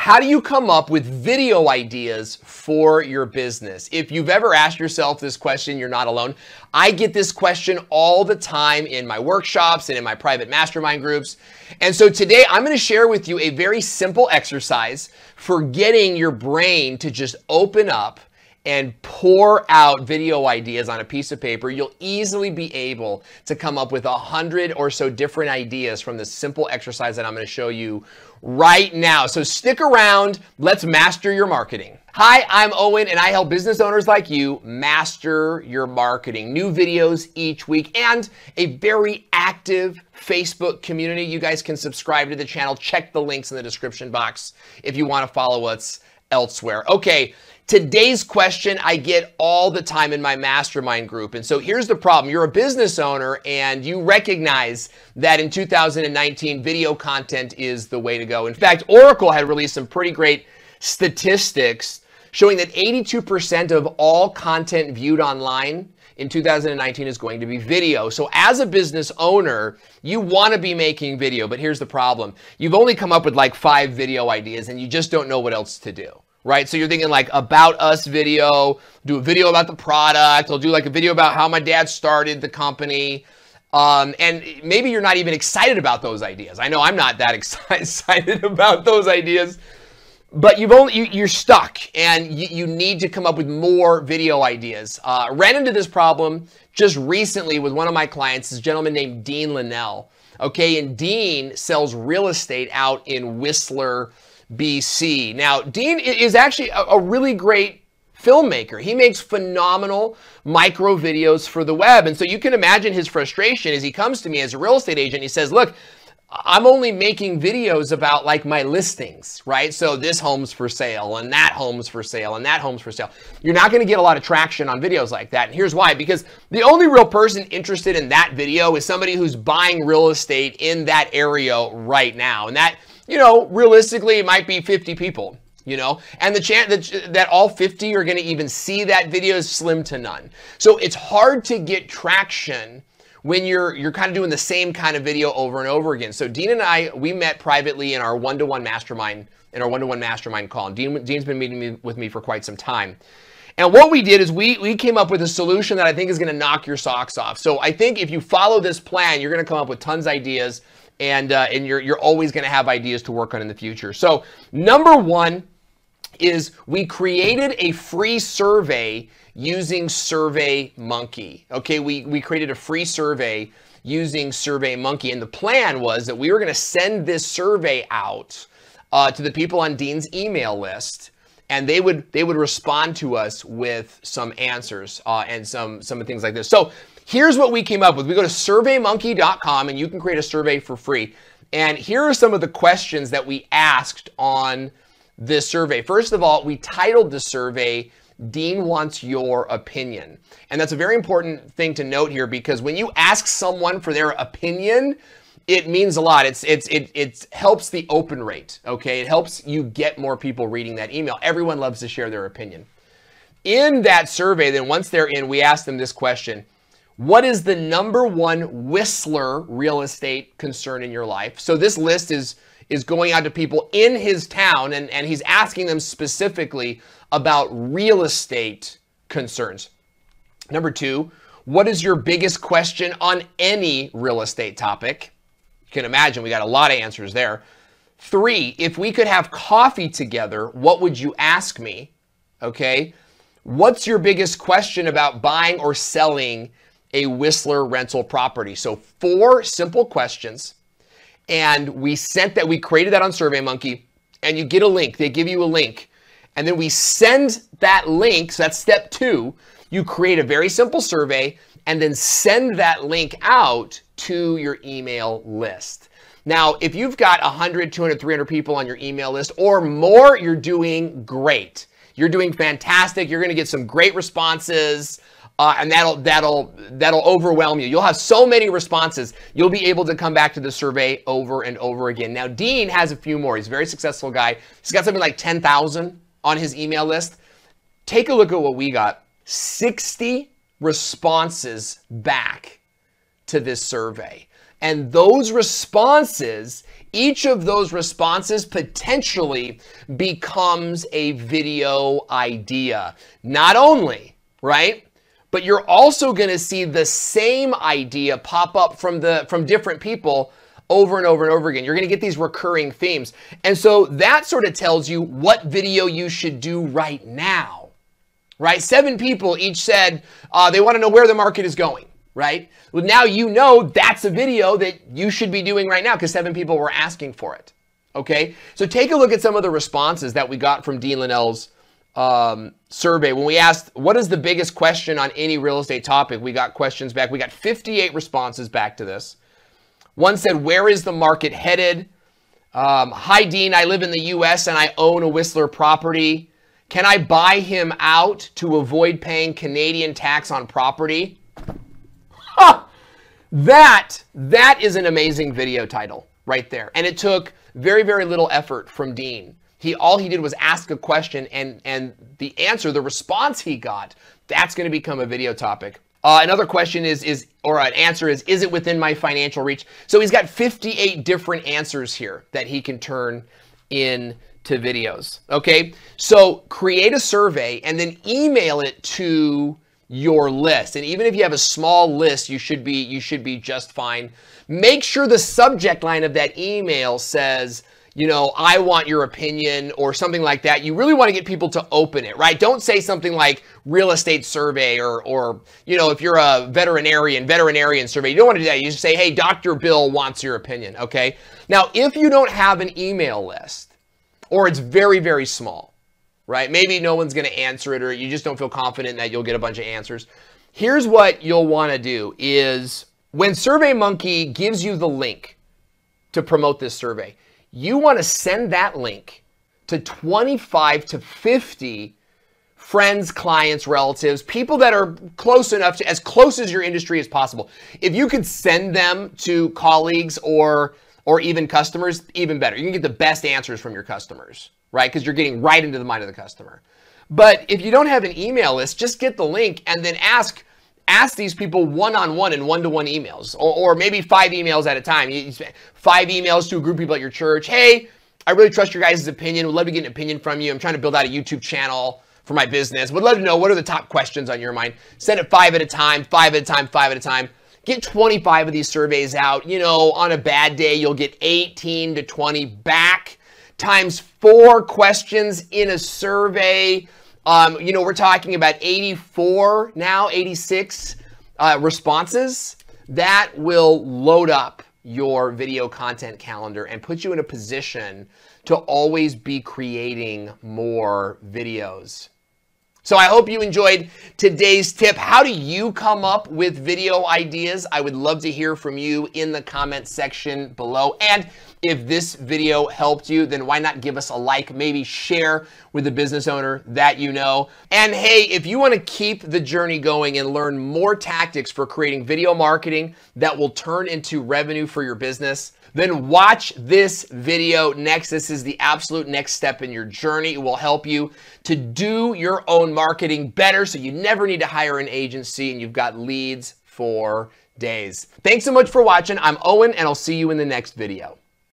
how do you come up with video ideas for your business? If you've ever asked yourself this question, you're not alone. I get this question all the time in my workshops and in my private mastermind groups. And so today I'm going to share with you a very simple exercise for getting your brain to just open up and pour out video ideas on a piece of paper. You'll easily be able to come up with 100 or so different ideas from this simple exercise that I'm going to show you right now. So stick around. Let's master your marketing. Hi, I'm Owen, and I help business owners like you master your marketing. New videos each week and a very active Facebook community. You guys can subscribe to the channel. Check the links in the description box if you want to follow us elsewhere. Okay. Today's question I get all the time in my mastermind group. And so here's the problem. You're a business owner and you recognize that in 2019, video content is the way to go. In fact, Oracle had released some pretty great statistics showing that 82% of all content viewed online in 2019 is going to be video. So as a business owner, you want to be making video, but here's the problem. You've only come up with like 5 video ideas and you just don't know what else to do. Right? So you're thinking like about us video, do a video about the product. I'll do like a video about how my dad started the company. And maybe you're not even excited about those ideas. I know I'm not that excited about those ideas, but you're stuck and you need to come up with more video ideas. Ran into this problem just recently with one of my clients, this gentleman named Dean Linnell. Okay. And Dean sells real estate out in Whistler, BC. Now, Dean is actually a really great filmmaker. He makes phenomenal micro videos for the web. And so you can imagine his frustration as he comes to me as a real estate agent. He says, look, I'm only making videos about like my listings, right? So this home's for sale and that home's for sale and that home's for sale. You're not going to get a lot of traction on videos like that. And here's why, because the only real person interested in that video is somebody who's buying real estate in that area right now. And that, you know, realistically, it might be 50 people, you know, and the chance that all 50 are going to even see that video is slim to none. So it's hard to get traction when you're kind of doing the same kind of video over and over again. So Dean and I, we met privately in our one-to-one mastermind, call. And Dean's been meeting with me for quite some time. And what we did is we came up with a solution that I think is going to knock your socks off. So I think if you follow this plan, you're going to come up with tons of ideas. And you're always going to have ideas to work on in the future. So number one is we created a free survey using SurveyMonkey. Okay, we created a free survey using SurveyMonkey. And the plan was that we were going to send this survey out to the people on Dean's email list. And they would respond to us with some answers and some things like this. So here's what we came up with. We go to SurveyMonkey.com and you can create a survey for free. And here are some of the questions that we asked on this survey. First of all, we titled the survey, Dean Wants Your Opinion. And that's a very important thing to note here because when you ask someone for their opinion, it means a lot. It helps the open rate, okay? It helps you get more people reading that email. Everyone loves to share their opinion. In that survey, then once they're in, we ask them this question. What is the #1 Whistler real estate concern in your life? So this list is going out to people in his town and he's asking them specifically about real estate concerns. Number 2, what is your biggest question on any real estate topic? You can imagine we got a lot of answers there. 3, if we could have coffee together, what would you ask me? Okay. What's your biggest question about buying or selling a Whistler rental property? So 4 simple questions. And we created that on SurveyMonkey and you get a link. They give you a link and then we send that link. So that's step 2. You create a very simple survey and then send that link out to your email list. Now, if you've got 100, 200, 300 people on your email list or more, you're doing great. You're doing fantastic. You're going to get some great responses. And that'll overwhelm you. You'll have so many responses, you'll be able to come back to the survey over and over again. Now, Dean has a few more. He's a very successful guy. He's got something like 10,000 on his email list. Take a look at what we got. 60 responses back to this survey. And those responses Each of those responses potentially becomes a video idea. Not only, right? But you're also going to see the same idea pop up from different people over and over and over again. You're going to get these recurring themes. And so that sort of tells you what video you should do right now, right? 7 people each said they want to know where the market is going, right? Well, now you know that's a video that you should be doing right now because 7 people were asking for it, okay? So take a look at some of the responses that we got from Dean Linnell's survey. When we asked, what is the biggest question on any real estate topic? We got questions back. We got 58 responses back to this. One said, where is the market headed? Hi, Dean, I live in the US and I own a Whistler property. Can I buy him out to avoid paying Canadian tax on property? Huh! That is an amazing video title right there. And it took very, very little effort from Dean. All he did was ask a question, and the answer, the response he got, that's going to become a video topic. Another question or an answer is it within my financial reach? So he's got 58 different answers here that he can turn into videos. Okay, so create a survey and then email it to your list. And even if you have a small list, you should be just fine. Make sure the subject line of that email says, you know, I want your opinion or something like that. You really want to get people to open it, right? Don't say something like real estate survey or you know, if you're a veterinarian survey, you don't want to do that. You just say, hey, Dr. Bill wants your opinion, okay? Now, if you don't have an email list or it's very, very small, right? Maybe no one's going to answer it or you just don't feel confident that you'll get a bunch of answers. Here's what you'll want to do is when SurveyMonkey gives you the link to promote this survey, you want to send that link to 25 to 50 friends, clients, relatives, people that are close enough to, as close as your industry as possible. If you could send them to colleagues or even customers, even better. You can get the best answers from your customers, right? Because you're getting right into the mind of the customer. But if you don't have an email list, just get the link and then ask these people one-on-one and one-to-one emails, or maybe 5 emails at a time. You 5 emails to a group of people at your church. Hey, I really trust your guys' opinion. Would love to get an opinion from you. I'm trying to build out a YouTube channel for my business. Would love to know what are the top questions on your mind. Send it 5 at a time, 5 at a time, 5 at a time. Get 25 of these surveys out. You know, on a bad day, you'll get 18 to 20 back times 4 questions in a survey. You know, we're talking about 84 now, 86 responses. That will load up your video content calendar and put you in a position to always be creating more videos. So I hope you enjoyed today's tip. How do you come up with video ideas? I would love to hear from you in the comment section below. And if this video helped you, then why not give us a like, maybe share with a business owner that you know. And hey, if you want to keep the journey going and learn more tactics for creating video marketing that will turn into revenue for your business, then watch this video next. This is the absolute next step in your journey. It will help you to do your own marketing better so you never need to hire an agency and you've got leads for days. Thanks so much for watching. I'm Owen and I'll see you in the next video.